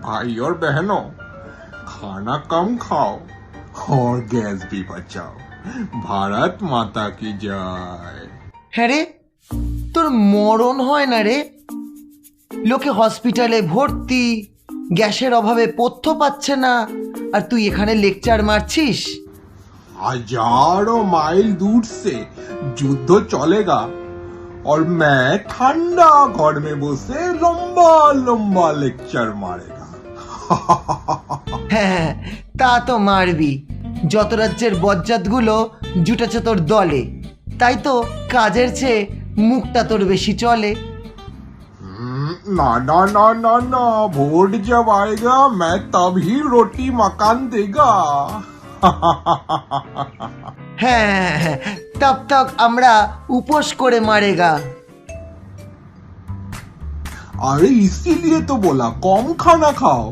भाई और बहनों, खाना कम खाओ और गैस भी बचाओ। भारत माता की जय। হ্যাঁ রে, তোর মরণ হয় না রে? লোকে হসপিটালে ভর্তি, গ্যাসের অভাবে পথ্য পাচ্ছে না, আর তুই এখানে লেকচার মারছিস? हजारों माइल दूर से युद्ध चलेगा और मैं ठंडा घर में बसे लंबा लंबा लेक्चर मारेगा। হ্যাঁ, তা তো মারবি। যত রাজ্যের বজ্জাতগুলো জুটেছে তোর দলে, তাই তো কাজের চেয়ে মুখটা তোর বেশি চলে। ना ना ना ना ना, वोट जब आएगा मैं तभी रोटी मकान देगा। হ্যাঁ, তব তক আমরা উপোস করে মারেগা। अरे इसीलिए तो बोला कम खाना खाओ,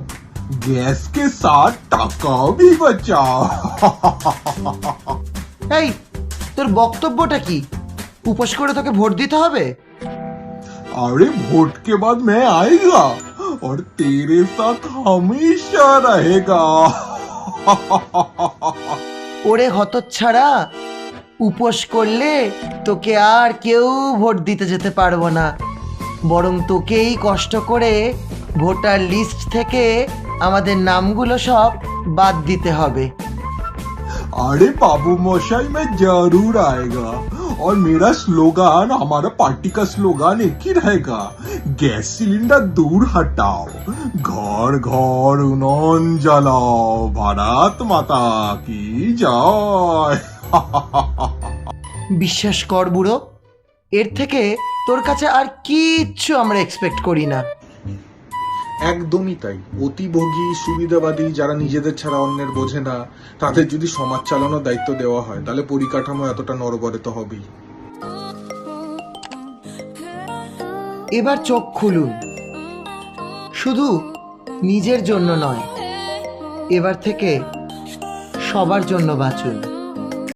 गैस के साथ टाका भी बचाओ। এই, তোর বক্তব্যটা কি? উপোস করে তোকে ভোট দিতে হবে? अरे वोट के बाद मैं आएगा और तेरे साथ हमेशा रहेगा। ওরে হতচ্ছাড়া, উপোস করলে তোকে আর কেউ ভোট দিতে যেতে পারবো না, বরং তোকেই কষ্ট করে ভোটার লিস্ট থেকে আমাদের নামগুলো সব বাদ দিতে হবে। अरे बाबू मोशाई में जरूर आएगा और मेरा स्लोगान, हमारा पार्टी का स्लोगान एक ही रहेगा, गैस सिलेंडर दूर हटाओ, घर घर उन्नन जलाओ, भारत माता की जय। বিশ্বাস কর বুড়ো, এর থেকে তোর কাছে আর কিচ্ছু আমরা এক্সপেক্ট করি না। একদমই তাই। অতিভোগী সুবিধাবাদী যারা নিজেদের ছাড়া অন্যের বোঝে না, তাদের যদি সমাজ চালানোর দায়িত্ব দেওয়া হয় তাহলে পরিকাঠামো এতটা নড়বড়ে তো হবেই। এবার চোখ খুলুন, শুধু নিজের জন্য নয়, এবার থেকে সবার জন্য বাঁচুন।